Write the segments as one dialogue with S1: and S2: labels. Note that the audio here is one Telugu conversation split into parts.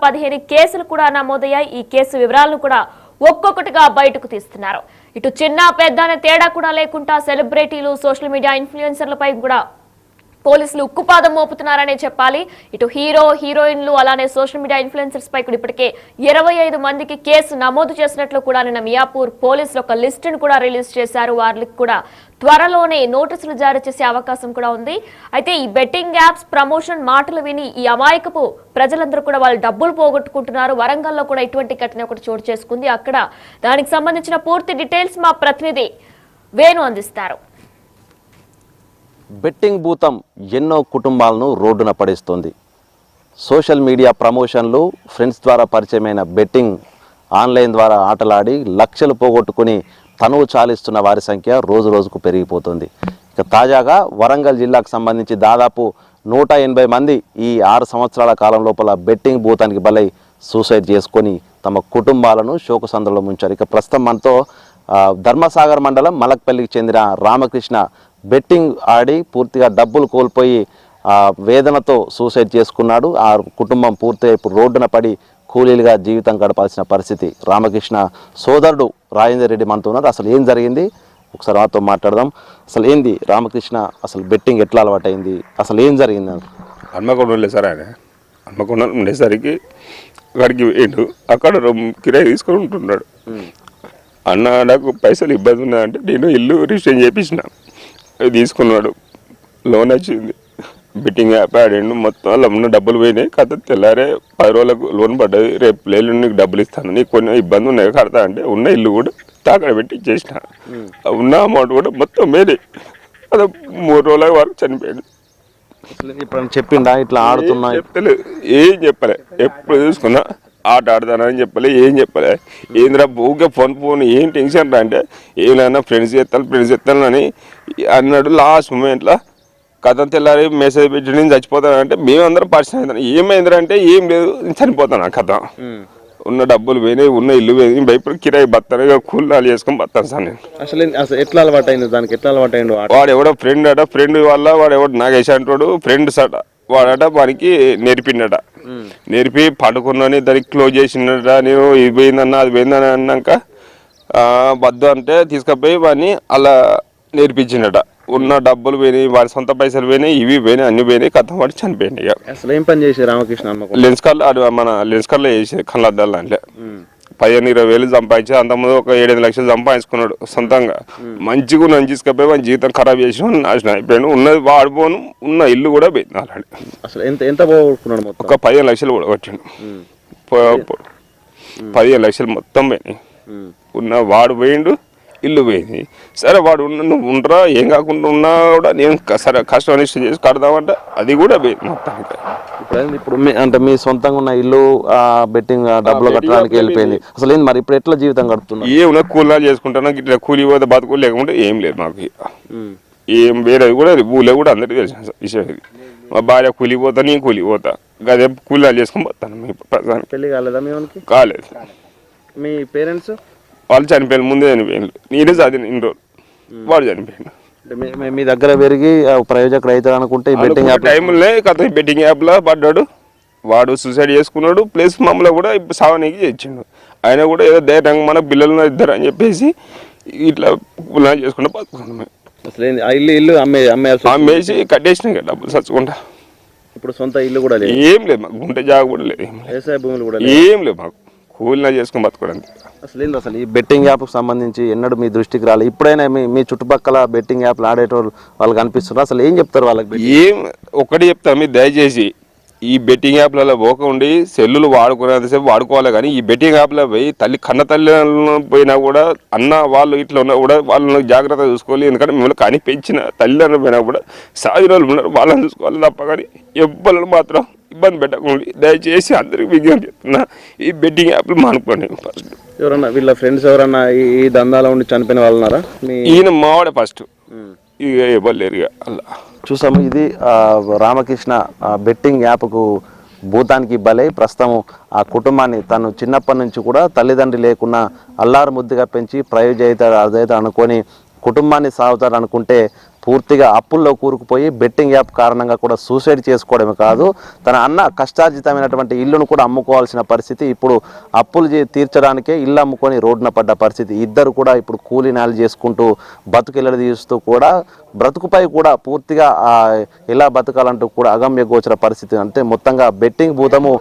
S1: 15 కేసులు కూడా నమోదయ్యాయి. ఈ కేసు వివరాలను కూడా ఒక్కొక్కటిగా బయటకు తీస్తున్నారు. ఇటు చిన్న పెద్ద అనే తేడా కూడా లేకుండా సెలబ్రిటీలు, సోషల్ మీడియా ఇన్ఫ్లుయెన్సర్లపై కూడా పోలీసులు ఉక్కుపాదం మోపుతున్నారనే చెప్పాలి. ఇటు హీరో, హీరోయిన్లు అలానే సోషల్ మీడియా ఇన్ఫ్లుయెన్సర్స్ పై కూడా ఇప్పటికే 25 మందికి కేసు నమోదు చేసినట్లు కూడా నిన్న మియాపూర్ పోలీసులు ఒక లిస్టును కూడా రిలీజ్ చేశారు. వారికి కూడా త్వరలోనే నోటీసులు జారీ చేసే అవకాశం కూడా ఉంది. అయితే ఈ బెట్టింగ్ యాప్స్ ప్రమోషన్ మాటలు విని ఈ అమాయకపు ప్రజలందరూ కూడా వాళ్ళు డబ్బులు పోగొట్టుకుంటున్నారు. వరంగల్లో కూడా ఇటువంటి ఘటన ఒకటి చోటు చేసుకుంది. అక్కడ దానికి సంబంధించిన పూర్తి డీటెయిల్స్ మా ప్రతినిధి వేణు అందిస్తారు.
S2: బెట్టింగ్ భూతం ఎన్నో కుటుంబాలను రోడ్డున పడేస్తుంది. సోషల్ మీడియా ప్రమోషన్లు, ఫ్రెండ్స్ ద్వారా పరిచయమైన బెట్టింగ్, ఆన్లైన్ ద్వారా ఆటలాడి లక్షలు పోగొట్టుకుని తనువు చాలిస్తున్న వారి సంఖ్య రోజు రోజుకు పెరిగిపోతుంది. ఇక తాజాగా వరంగల్ జిల్లాకు సంబంధించి దాదాపు 180 మంది ఈ 6 సంవత్సరాల కాలం లోపల బెట్టింగ్ భూతానికి బలై సూసైడ్ చేసుకొని తమ కుటుంబాలను శోకసంద్రంలో ముంచారు. ఇక ప్రస్తుతం మనతో ధర్మసాగర్ మండలం మలక్పల్లికి చెందిన రామకృష్ణ బెట్టింగ్ ఆడి పూర్తిగా డబ్బులు కోల్పోయి వేదనతో సూసైడ్ చేసుకున్నాడు. ఆ కుటుంబం పూర్తిగా ఇప్పుడు రోడ్డున పడి కూలీలుగా జీవితం గడపాల్సిన పరిస్థితి. రామకృష్ణ సోదరుడు రాజేందర్ రెడ్డి మనతో ఉన్నారు. అసలు ఏం జరిగింది ఒకసారి వారితో మాట్లాడదాం. అసలు ఏంది రామకృష్ణ, అసలు బెట్టింగ్ ఎట్లా అలవాటైంది, అసలు ఏం జరిగింది?
S3: హన్మకొండ ఉండలేదు సార్. ఆయన హన్మకొండ ఉండేసరికి అక్కడికి వేయండు, అక్కడ కిరాయి తీసుకొని ఉంటున్నాడు. అన్న నాకు పైసలు ఇబ్బంది ఉన్నాయంటే నేను ఇల్లు రిజిస్టర్ చేయించిన, తీసుకున్నాడు. లోన్ వచ్చింది, బెట్టింగ్ యాప్ ఆడిండు, మొత్తం అలా ఉన్న డబ్బులు పోయినాయి. కథ తెల్లారే 10 రోజులకు లోన్ పడ్డది. రేపు లేలు నీకు డబ్బులు ఇస్తాను, నీకు కొన్ని ఇబ్బంది ఉన్నాయి కడతా అంటే ఉన్న ఇల్లు కూడా తాకడ పెట్టి ఇచ్చేసిన. ఉన్న అమౌంట్ కూడా మొత్తం మేరే. అది 3 రోజుల వరకు చనిపోయాడు.
S2: ఇప్పుడు చెప్పిండా ఇట్లా ఆడుతున్నా?
S3: చెప్తలేదు, ఏం చెప్పలే. ఎప్పుడు చూసుకున్నా ఆట ఆడతానని చెప్పలే, ఏం చెప్పలే. ఏంద్రా ఊకే ఫోన్ ఏం టెన్షన్ రా అంటే ఏమైనా ఫ్రెండ్స్ చేస్తాను అని అన్నాడు. లాస్ట్ మూమెంట్లో కథ తెల్లారి మెసేజ్ పెట్టి నేను చచ్చిపోతానంటే మేమందరం పరిచయం అవుతాను. ఏమైందిరా అంటే ఏం లేదు, చనిపోతాను. ఆ కథ ఉన్న డబ్బులు పోయినాయి, ఉన్న ఇల్లు పోయినాయి, భయపడి కిరాయి బతాను, కూలాలు చేసుకొని బతాను సార్ నేను.
S2: అసలు ఎట్లా అలవాటు అయింది దానికి? ఎట్లా అలవాటు అయిండు?
S3: వాడు ఎవడో ఫ్రెండ్ అట, ఫ్రెండ్ వల్ల వాడు ఎవడు నాగేష్ అంటాడు, ఫ్రెండ్స్ అట. వాడట వానికి నేర్పిండట, నేర్పి పడుకున్నాని దానికి క్లోజ్ చేసిండట. నేను ఇది పోయిందన్న అది పోయిందని అన్నాక వద్దు అంటే తీసుకుపోయి వాడిని అలా నేర్పించిండట. ఉన్న డబ్బులు పోయినాయి, వాడి సొంత పైసలు పోయినాయి, ఇవి పోయినాయి, అన్ని పోయినాయి. కథ వాడి చనిపోయింది. ఇక
S2: అసలు ఏం పని చేసే రామకృష్ణ?
S3: లెన్స్ కార్లు, మన లెన్స్ కార్లో చేసే కళ్ళద్దాలు అంటే 15-20 వేలు సంపాదించి అంతకుముందు ఒక 7-8 లక్షలు సంపాదించుకున్నాడు సొంతంగా. మంచిగా నన్ను తీసుకుపోయి వాడి జీవితం ఖరాబ్ చేసి నాశనం అయిపోయాడు. ఉన్నది వాడిపోను, ఉన్న ఇల్లు కూడా పోయింది. అలాంటి
S2: అసలు ఎంత పోగొట్టుకున్నాడు?
S3: ఒక 15 లక్షలు కూడా వచ్చిండు. 15 లక్షలు మొత్తం పోయినాయి. ఉన్న వాడు పోయిండు, ఇల్లు పోయింది. సరే వాడు నువ్వు ఉండరా, ఏం కాకుండా ఉన్నా కూడా నేను సరే కష్టం అనిష్టం చేసి కడదామంటే అది కూడా పోయింది మొత్తానికి.
S2: ఇప్పుడు అంటే మీ సొంతంగా ఉన్న ఇల్లు బెట్టింగ్ డబ్బులు కట్టడానికి వెళ్ళిపోయింది. అసలు ఏంది మరి ఇప్పుడు ఎట్లా జీవితం గడుపుతున్నా?
S3: ఏమన్నా కూలీలు చేసుకుంటాను, ఇట్లా కూలి పోతే బతుకు లేకుంటే ఏం లేదు మాకు. ఏం వేరేది కూడా ఊళ్ళో కూడా అందరికీ తెలిసిన విషయం ఇది. మా భార్య కూలిపోతా, నేను కూలిపోతా, అదే కూలీలు చేసుకొని పోతాను.
S2: పెళ్లి కాలేదా?
S3: కాలేదు.
S2: మీ పేరెంట్స్
S3: వాళ్ళు చనిపోయారు, ముందే చనిపోయారు. నేనే చదివిన ఇన్ని రోజులు, వాడు చనిపోయాడు.
S2: మీ దగ్గర పెరిగి ప్రయోజకుడు అవుతాడు అనుకుంటే బెట్టింగ్ యాప్
S3: టైంలో కథ బెట్టింగ్ యాప్లో పడ్డాడు. వాడు సూసైడ్ చేసుకున్నాడు, ప్లస్ మమ్మల్ని కూడా ఇప్పుడు సావనీకి చేయించాడు. ఆయన కూడా ఏదో ధైర్యంగా మన పిల్లలు ఇద్దరు అని చెప్పేసి ఇట్లా చేసుకుంటా బతుకున్నాం.
S2: అసలు ఇల్లు
S3: అమ్మేసి కట్టేసినాయి కదా డబ్బులు చచ్చుకుంటా.
S2: ఇప్పుడు సొంత ఇల్లు కూడా లేదు,
S3: ఏం లేదు మాకు. గుంట జాగ కూడా లేదు,
S2: వ్యవసాయ భూములు కూడా
S3: ఏం లేదు మాకు. కూలినా చేసుకుని బతుకోవడానికి.
S2: అసలు ఈ బెట్టింగ్ యాప్కి సంబంధించి ఎన్నడూ మీ దృష్టికి రాలేదు? ఇప్పుడైనా మీ చుట్టుపక్కల బెట్టింగ్ యాప్లు ఆడేటోళ్ళు వాళ్ళు కనిపిస్తున్నారు. అసలు ఏం చెప్తారు వాళ్ళకి?
S3: ఏం ఒక్కటి చెప్తాను, మీరు దయచేసి ఈ బెట్టింగ్ యాప్లలో పోకండి. సెల్లులు వాడుకునేంతసేపు వాడుకోవాలి, కానీ ఈ బెట్టింగ్ యాప్లో పోయి కన్న తల్లి పోయినా కూడా అన్న వాళ్ళు ఇట్లా ఉన్నా కూడా వాళ్ళని జాగ్రత్తగా చూసుకోవాలి. ఎందుకంటే మిమ్మల్ని కానీ పెంచిన తల్లిదండ్రులు పోయినా కూడా సాగిన వాళ్ళు ఉన్నారు, వాళ్ళని చూసుకోవాలి తప్ప కానీ ఎవ్వరు మాత్రం ఇబ్బంది పెట్టకండి. దయచేసి అందరికి విజ్ఞప్తి చెప్తున్నా, ఈ బెట్టింగ్ యాప్లు మానుకోండి. ఫస్ట్
S2: ఎవరన్నా వీళ్ళ ఫ్రెండ్స్ ఎవరన్నా ఈ దందాలో ఉండి చనిపోయిన వాళ్ళు ఉన్నారా?
S3: ఈయన మావాడే ఫస్ట్, ఇక ఇవ్వలేరు. ఇక అలా
S2: చూసాము. ఇది రామకృష్ణ బెట్టింగ్ యాప్కు భూతానికి బలై ప్రస్తుతం ఆ కుటుంబాన్ని తను చిన్నప్పటి నుంచి కూడా తల్లిదండ్రి లేకున్నా అల్లారు ముద్దుగా పెంచి ప్రయోజయితాడు అదైతే అనుకొని కుటుంబాన్ని సాగుతాడు అనుకుంటే పూర్తిగా అప్పుల్లో కూరుకుపోయి బెట్టింగ్ యాప్ కారణంగా కూడా సూసైడ్ చేసుకోవడమే కాదు, తన అన్న కష్టార్జితమైనటువంటి ఇల్లును కూడా అమ్ముకోవాల్సిన పరిస్థితి. ఇప్పుడు అప్పులు తీర్చడానికే ఇల్లు అమ్ముకొని రోడ్డున పడ్డ పరిస్థితి. ఇద్దరు కూడా ఇప్పుడు కూలీ నాలు చేసుకుంటూ బతుకిల్లలు తీస్తూ కూడా బ్రతుకుపై కూడా పూర్తిగా ఎలా బతకాలంటూ కూడా అగమ్య గోచర పరిస్థితి. అంటే మొత్తంగా బెట్టింగ్ భూతము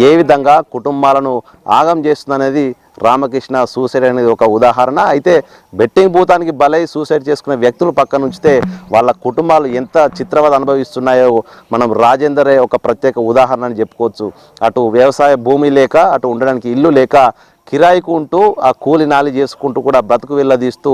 S2: ఏ విధంగా కుటుంబాలను ఆగం చేస్తుందనేది రామకృష్ణ సూసైడ్ అనేది ఒక ఉదాహరణ. అయితే బెట్టింగ్ భూతానికి బలై సూసైడ్ చేసుకునే వ్యక్తులు పక్కన ఉంచితే వాళ్ళ కుటుంబాలు ఎంత చిత్రవద అనుభవిస్తున్నాయో మనం రాజేందరే ఒక ప్రత్యేక ఉదాహరణ అని చెప్పుకోవచ్చు. అటు వ్యవసాయ భూమి లేక, అటు ఉండడానికి ఇల్లు లేక, కిరాయికు ఉంటూ ఆ కూలి నాలి చేసుకుంటూ కూడా బ్రతుకు వెళ్ళదీస్తూ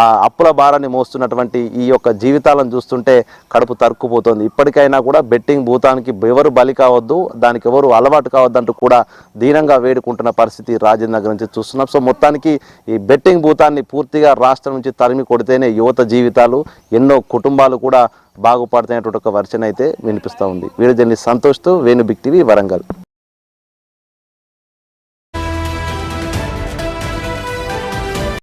S2: ఆ అప్పుల భారాన్ని మోస్తున్నటువంటి ఈ యొక్క జీవితాలను చూస్తుంటే కడుపు తరుక్కుపోతుంది. ఇప్పటికైనా కూడా బెట్టింగ్ భూతానికి ఎవరు బలి కావద్దు, దానికి ఎవరు అలవాటు కావద్దంటూ కూడా దీనంగా వేడుకుంటున్న పరిస్థితి రాజేంద్ర నుంచి చూస్తున్నాం. సో మొత్తానికి ఈ బెట్టింగ్ భూతాన్ని పూర్తిగా రాష్ట్రం నుంచి తరిమి కొడితేనే యువత జీవితాలు, ఎన్నో కుటుంబాలు కూడా బాగుపడుతున్నటువంటి ఒక వర్షన్ అయితే వినిపిస్తూ ఉంది. వీడియో జర్నలిస్ట్ సంతోష్తో వేణు బిగ్ టీవీ, వరంగల్.